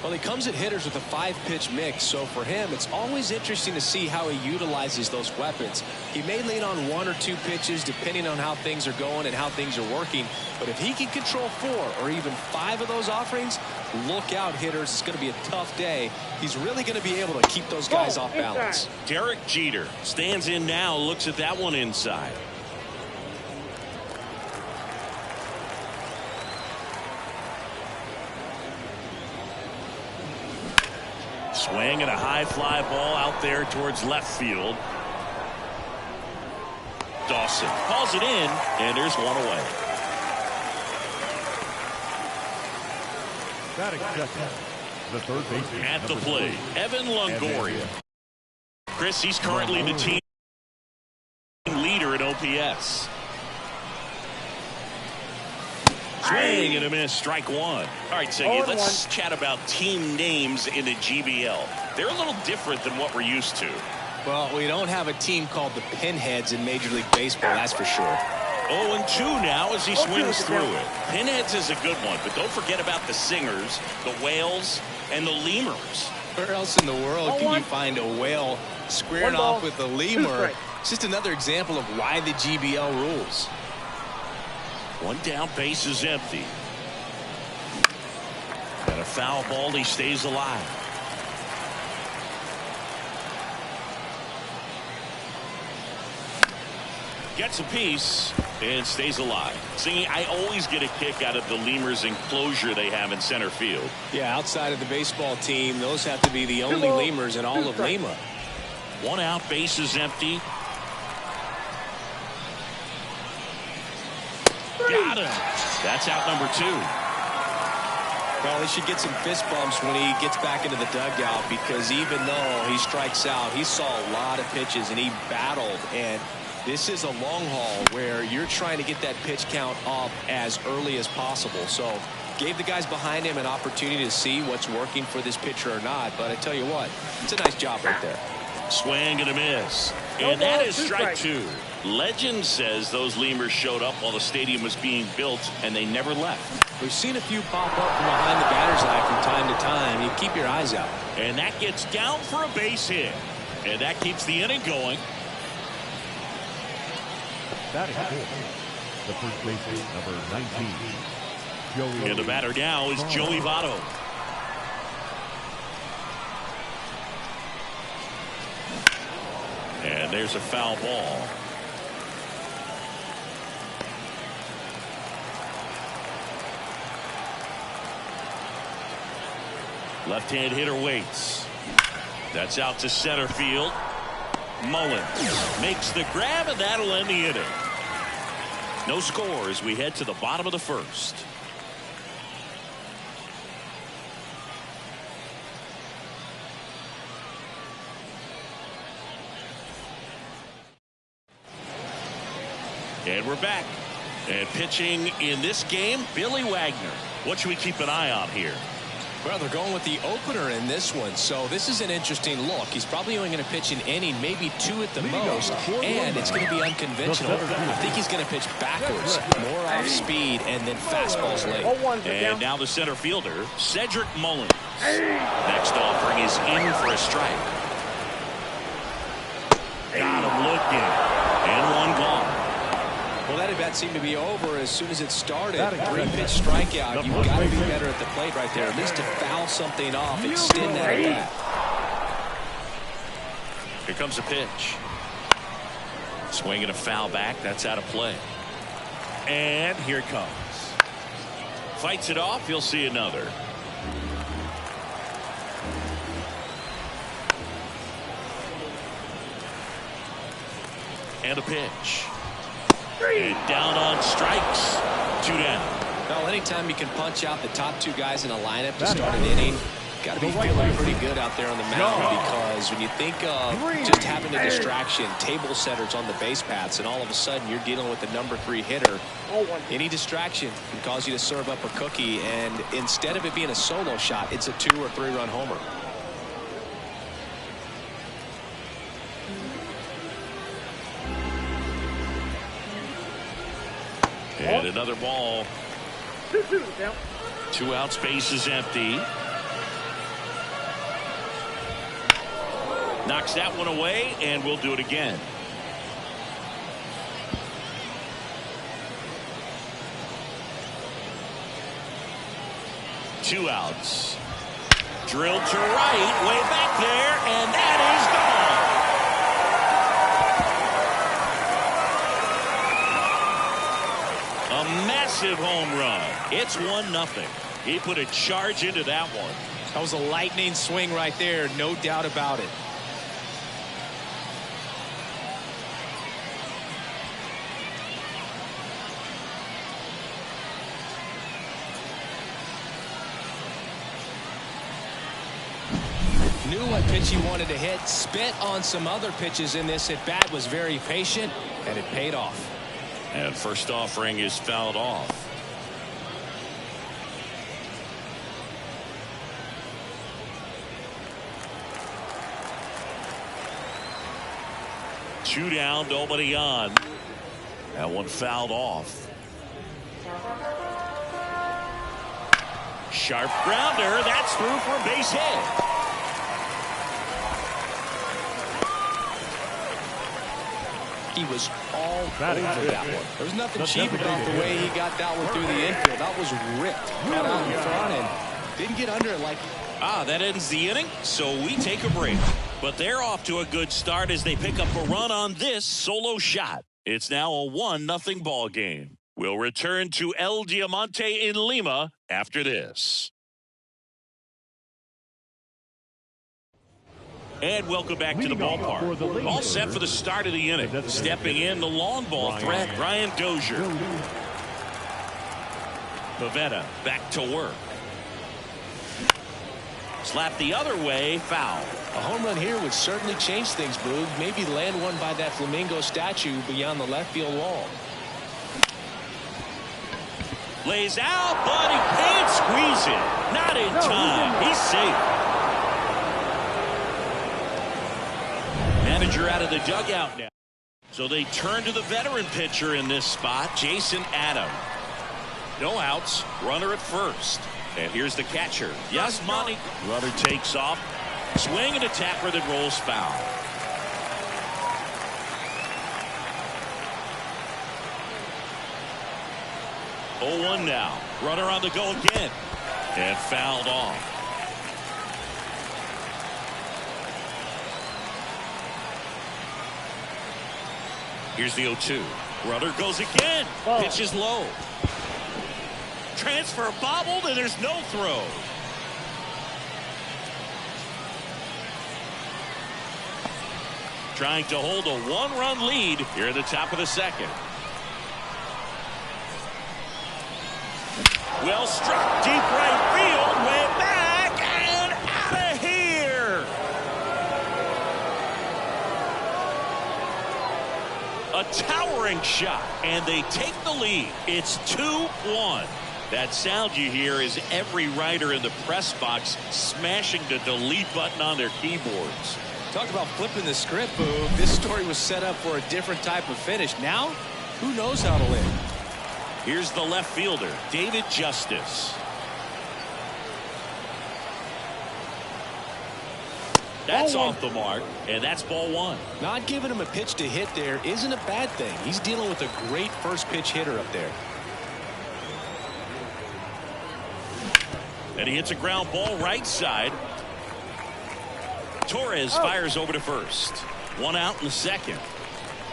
Well, he comes at hitters with a 5-pitch mix, so for him, it's always interesting to see how he utilizes those weapons. He may lean on 1 or 2 pitches depending on how things are going and how things are working, but if he can control 4 or even 5 of those offerings, look out, hitters. It's going to be a tough day. He's really going to be able to keep those guys off balance. Derek Jeter stands in now, looks at that one inside. Swing and a high fly ball out there towards left field. Dawson calls it in, and there's one away. The third baseman At the plate, Evan Longoria. Chris, he's currently the team leader in OPS. Swing and a miss, strike one. All right, so let's chat about team names in the GBL. They're a little different than what we're used to. Well, we don't have a team called the Pinheads in Major League Baseball, that's for sure. 0-2 now as he swings through it. Pinheads is a good one, but don't forget about the Singers, the Whales, and the Lemurs. Where else in the world can you find a whale squaring off with a lemur? It's just another example of why the GBL rules. One down, base is empty. And a foul ball, he stays alive. Gets a piece and stays alive. See, I always get a kick out of the Lemurs enclosure they have in center field. Yeah, outside of the baseball team, those have to be the only Lemurs in all of Lima. One out, base is empty. Got him. That's out number 2. Well, he should get some fist bumps when he gets back into the dugout, because even though he strikes out, he saw a lot of pitches and he battled. And this is a long haul where you're trying to get that pitch count up as early as possible. So gave the guys behind him an opportunity to see what's working for this pitcher or not. But I tell you what, it's a nice job right there. Swing and a miss. And that is strike 2. Legend says those Lemurs showed up while the stadium was being built and they never left. We've seen a few pop up from behind the batter's eye from time to time. You keep your eyes out. And that gets down for a base hit. And that keeps the inning going. That is the first baseman, number 19. Joey. And the batter now is Joey Votto. And there's a foul ball. Left-hand hitter waits. That's out to center field. Mullins makes the grab, and that'll end the inning. No score as we head to the bottom of the first. And we're back. And pitching in this game, Billy Wagner. What should we keep an eye on here? Well, they're going with the opener in this one, so this is an interesting look. He's probably only going to pitch an inning, maybe 2 at the most, and it's going to be unconventional. I think he's going to pitch backwards, more off speed, and then fastballs late. And now the center fielder, Cedric Mullins. Next offering is in for a strike. Got him looking, and one gone. Well, that at-bat seemed to be over as soon as it started. 3-pitch strikeout. You've got to be better at the plate right there, at least to foul something off, extend that at-bat. Here comes a pitch. Swing and a foul back. That's out of play. And here it comes. Fights it off. You'll see another. And a pitch. And down on strikes. 2 down. Well, anytime you can punch out the top 2 guys in a lineup to start an inning, got to be feeling pretty good out there on the mound, because when you think of just having a distraction, table setters on the base paths, and all of a sudden you're dealing with the number 3 hitter, any distraction can cause you to serve up a cookie, and instead of it being a solo shot, it's a 2 or 3 run homer. And another ball. 2-2 down. 2 outs, base is empty. Knocks that one away, and we'll do it again. Two outs. Drilled to right, way back there, and that is gone. A massive home run. It's 1-0. He put a charge into that one. That was a lightning swing right there, no doubt about it. Knew what pitch he wanted to hit, spit on some other pitches in this at bat, was very patient, and it paid off. And first offering is fouled off. Two down, nobody on. That one fouled off. Sharp grounder. That's through for a base hit. He was all over that one. There was nothing cheap about the way he got that one through the infield. That was ripped. Got out in front and didn't get under it like... That ends the inning, so we take a break. But they're off to a good start as they pick up a run on this solo shot. It's now a 1-0 ball game. We'll return to El Diamante in Lima after this. And welcome back to the ballpark. All set for the start of the inning. Stepping in, the long ball threat, Brian Dozier. Pavetta back to work. Slap the other way, foul. A home run here would certainly change things, Boog. Maybe land one by that flamingo statue beyond the left field wall. Lays out, but he can't squeeze it. Not in time. He's safe. Manager out of the dugout now. So they turn to the veteran pitcher in this spot, Jason Adam. No outs, runner at first. And here's the catcher, Yasmani. Runner takes off. Swing and a tapper that rolls foul. Oh, 0-1 now. Runner on the go again. And fouled off. Here's the 0-2. Runner goes again. Pitch is low. Transfer bobbled, and there's no throw. Trying to hold a 1-run lead here at the top of the second. Well struck, deep right field, way back, and out of here. A towering shot, and they take the lead. It's 2-1. That sound you hear is every writer in the press box smashing the delete button on their keyboards. Talk about flipping the script, Boog. This story was set up for a different type of finish. Now, who knows how to win? Here's the left fielder, David Justice. That's off the mark, and that's ball one. Not giving him a pitch to hit there isn't a bad thing. He's dealing with a great first pitch hitter up there. And he hits a ground ball right side. Torres fires over to first. One out in the second.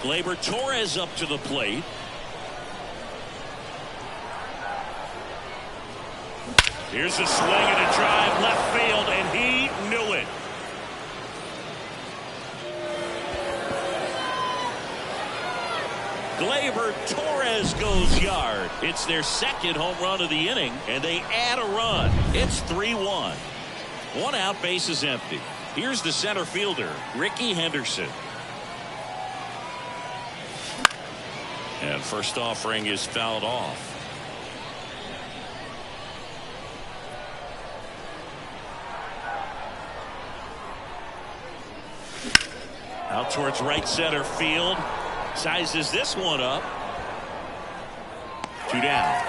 Gleyber Torres up to the plate. Here's a swing and a drive left field, and he knew it. Gleyber Torres goes yard. It's their second home run of the inning, and they add a run. It's 3-1. One out, base is empty. Here's the center fielder, Ricky Henderson. And first offering is fouled off. Out towards right center field. Sizes this one up. 2 down.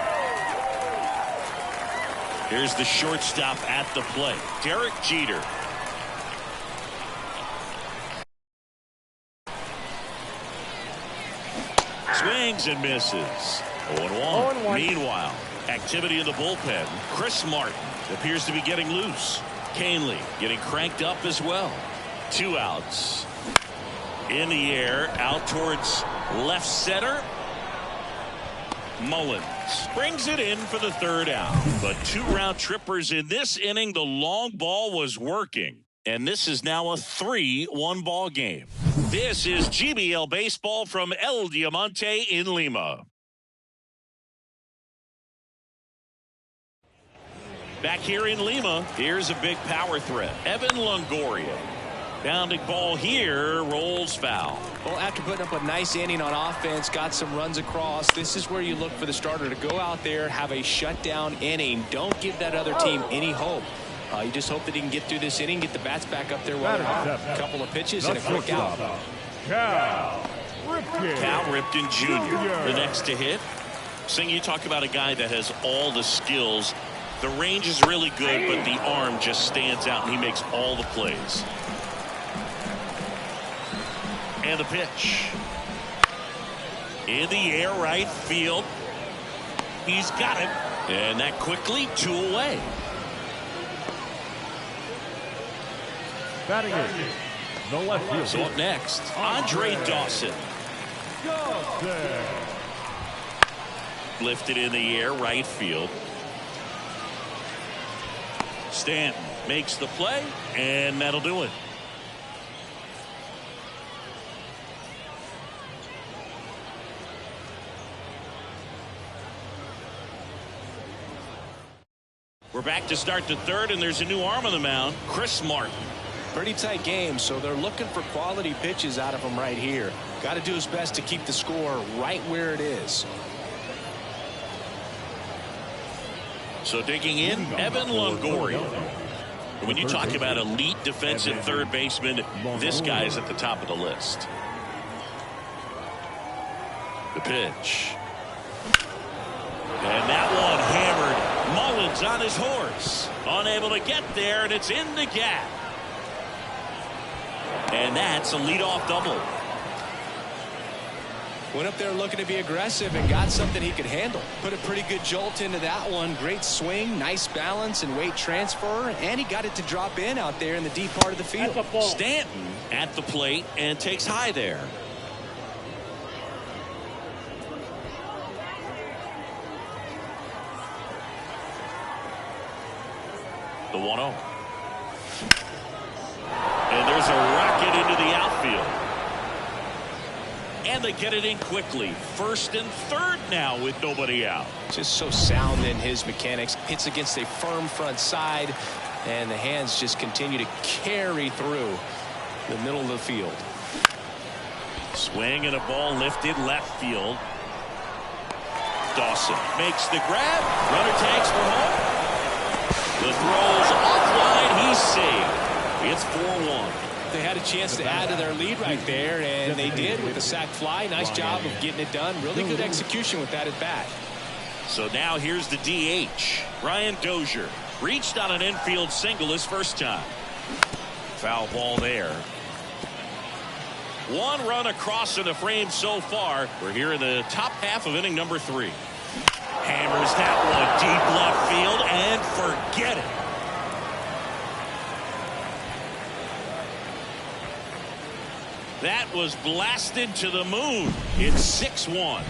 Here's the shortstop at the plate, Derek Jeter. Swings and misses. 0-1. Meanwhile, activity in the bullpen. Chris Martin appears to be getting loose. Canely getting cranked up as well. 2 outs. In the air, out towards left center. Mullins brings it in for the 3rd out. But 2 round trippers in this inning. The long ball was working. And this is now a 3-1 ball game. This is GBL Baseball from El Diamante in Lima. Back here in Lima, here's a big power threat. Evan Longoria. Bounding ball here, rolls foul. Well, after putting up a nice inning on offense, got some runs across, this is where you look for the starter to go out there, have a shutdown inning. Don't give that other team any hope. You just hope that he can get through this inning, get the bats back up there while they're hot. A couple of pitches and a quick out. Cal Ripken Jr. the next to hit. Sing, you talk about a guy that has all the skills. The range is really good, but the arm just stands out, and he makes all the plays. And the pitch. In the air, right field. He's got it. And that quickly, 2 away. Batting it. The left field. So up next, Andre Dawson. Lifted in the air, right field. Stanton makes the play, and that'll do it. We're back to start the 3rd, and there's a new arm on the mound, Chris Martin. Pretty tight game, so they're looking for quality pitches out of him right here. Got to do his best to keep the score right where it is. So digging in, Evan Longoria. When you talk about elite defensive third baseman, this guy is at the top of the list. The pitch. And that one hammered. Mullins on his horse. Unable to get there, and it's in the gap. And that's a leadoff double. Went up there looking to be aggressive and got something he could handle. Put a pretty good jolt into that one. Great swing, nice balance and weight transfer. And he got it to drop in out there in the deep part of the field. Stanton at the plate and takes high there. The 1-0. And there's a rocket into the outfield. And they get it in quickly. 1st and 3rd now with nobody out. Just so sound in his mechanics. Hits against a firm front side. And the hands just continue to carry through the middle of the field. Swing and a ball lifted left field. Dawson makes the grab. Runner takes for home. The throw's offline. He's saved. It's 4-1. They had a chance to add to their lead right there, and they did with the sac fly. Nice job of getting it done. Really good execution with that at bat. So now here's the DH. Ryan Dozier reached on an infield single his first time. Foul ball there. 1 run across in the frame so far. We're here in the top half of inning number 3. Hammers that one deep left field and forget it. That was blasted to the moon. It's 6-1.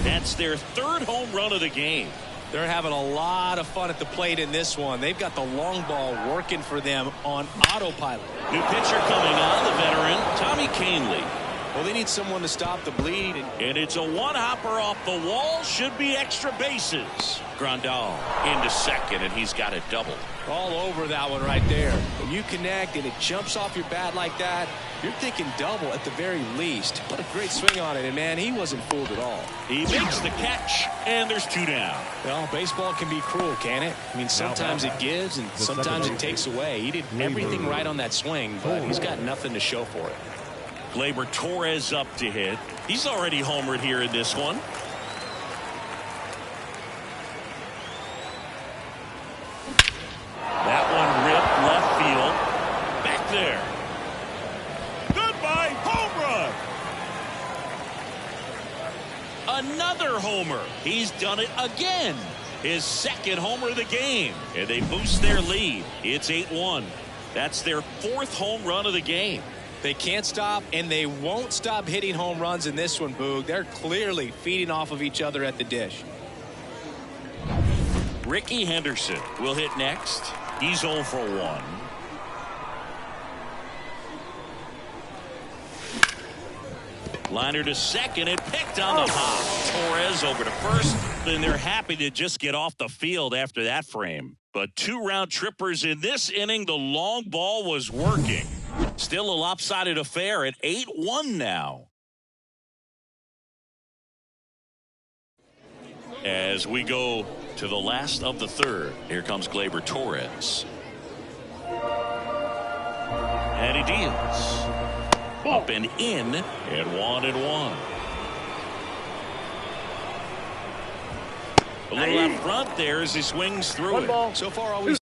That's their 3rd home run of the game. They're having a lot of fun at the plate in this one. They've got the long ball working for them on autopilot. New pitcher coming on, the veteran, Tommy Canely. Well, they need someone to stop the bleed. And it's a one-hopper off the wall. Should be extra bases. Grandal into second, and he's got it double. All over that one right there. When you connect and it jumps off your bat like that, you're thinking double at the very least. What a great swing on it, and man, he wasn't fooled at all. He makes the catch, and there's 2 down. Well, baseball can be cruel, can it? I mean, sometimes it gives, and sometimes it takes away. He did everything right on that swing, but he's got nothing to show for it. Gleyber Torres up to hit. He's already homered here in this one. He's done it again. His second homer of the game. And they boost their lead. It's 8-1. That's their fourth home run of the game. They can't stop, and they won't stop hitting home runs in this one, Boog. They're clearly feeding off of each other at the dish. Ricky Henderson will hit next. He's 0 for 1. Liner to second and picked on the hop. Torres over to first, and they're happy to just get off the field after that frame. But 2 round trippers in this inning. The long ball was working. Still a lopsided affair at 8-1 now. As we go to the last of the third, here comes Gleyber Torres. And he deals. Up and in at 1-1. A little out front there as he swings through it. So far, always.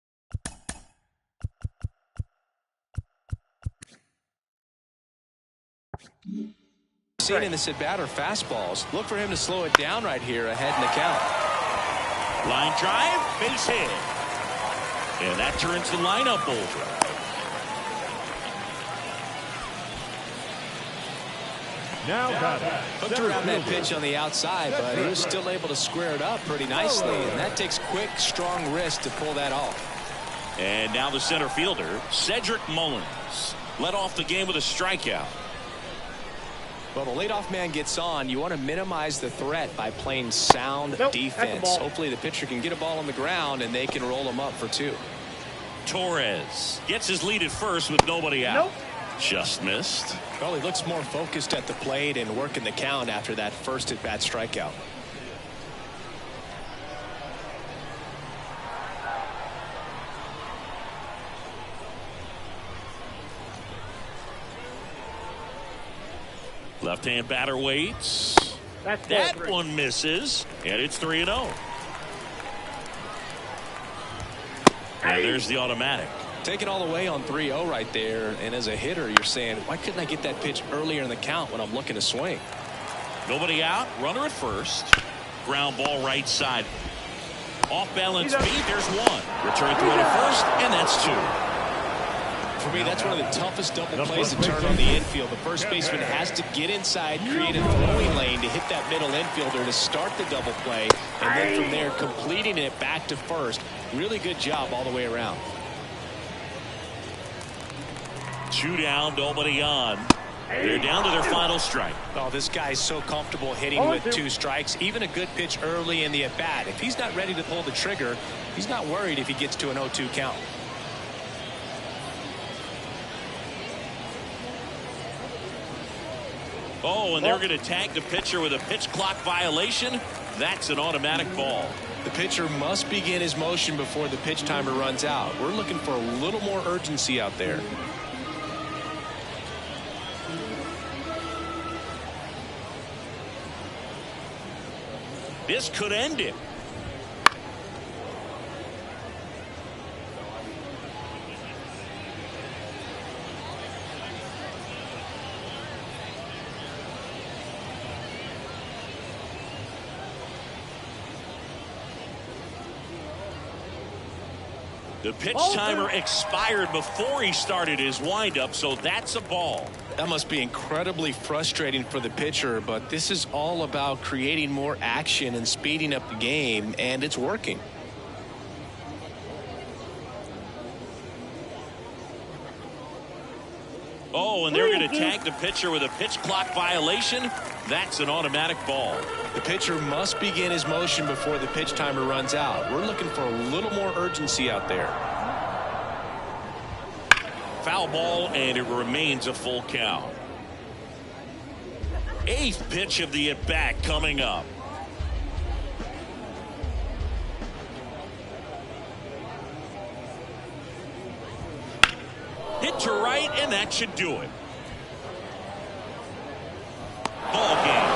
Seen in this at bat are fastballs. Look for him to slow it down right here ahead in the count. Line drive, base hit. And that turns the lineup over. Now Hooked around that pitch on the outside, but he was still able to square it up pretty nicely, and that takes quick, strong wrist to pull that off. And now the center fielder, Cedric Mullins, led off the game with a strikeout. Well, the leadoff man gets on. You want to minimize the threat by playing sound defense. Hopefully the pitcher can get a ball on the ground and they can roll him up for 2. Torres gets his lead at first with nobody out. Just missed. Well, he looks more focused at the plate and working the count after that first at-bat strikeout. Left-hand batter waits. That one misses, and it's 3-0. And there's the automatic. Take it all the way on 3-0 right there, and as a hitter, you're saying, why couldn't I get that pitch earlier in the count when I'm looking to swing? Nobody out, runner at first. Ground ball right side. Off balance feed, there's one. Return throw to first, and that's 2. For me, that's one of the toughest double plays to turn on the infield. The first baseman has to get inside, create a throwing lane to hit that middle infielder to start the double play, and then from there completing it back to first. Really good job all the way around. 2 down, nobody on. They're down to their final strike. Oh, this guy's so comfortable hitting with 2 strikes. Even a good pitch early in the at-bat. If he's not ready to pull the trigger, he's not worried if he gets to an 0-2 count. Oh, and they're going to tag the pitcher with a pitch clock violation. That's an automatic ball. The pitcher must begin his motion before the pitch timer runs out. We're looking for a little more urgency out there. This could end it. The pitch timer expired before he started his windup, so that's a ball. That must be incredibly frustrating for the pitcher, but this is all about creating more action and speeding up the game, and it's working. Oh, and they're going to tag the pitcher with a pitch clock violation. That's an automatic ball. The pitcher must begin his motion before the pitch timer runs out. We're looking for a little more urgency out there. Foul ball, and it remains a full count. 8th pitch of the at-bat coming up. Hit to right, and that should do it. Ball game.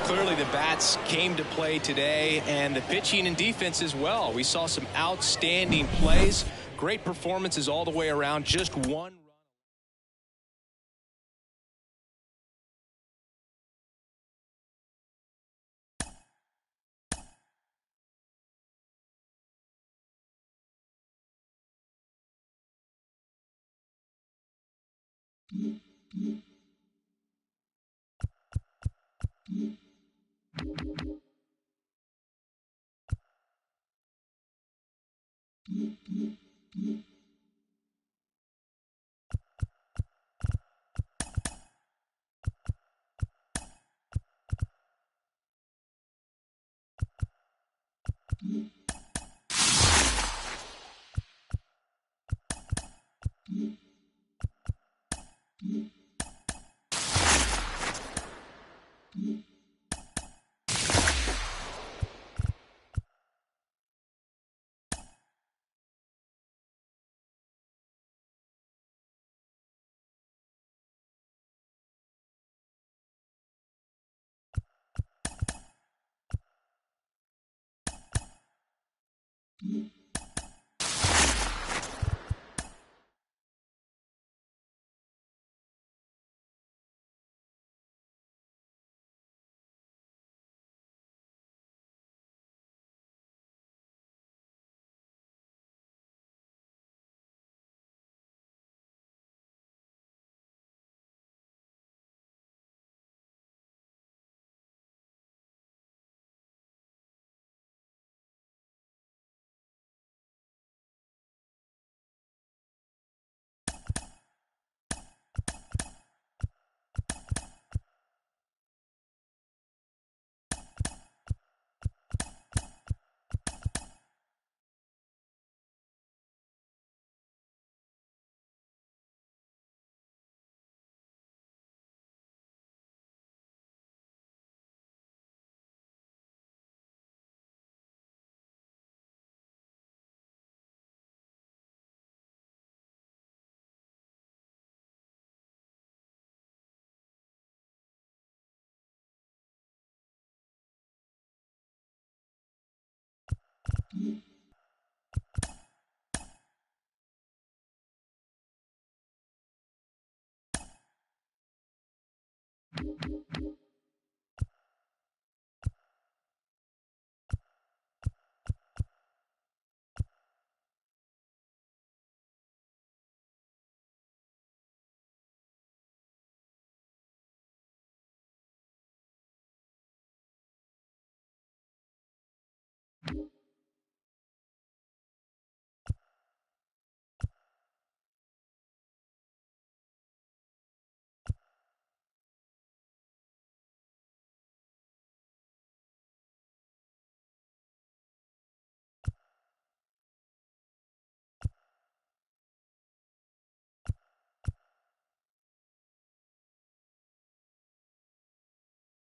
Clearly the bats came to play today, and the pitching and defense as well. We saw some outstanding plays, great performances all the way around. Just one Mm-hmm.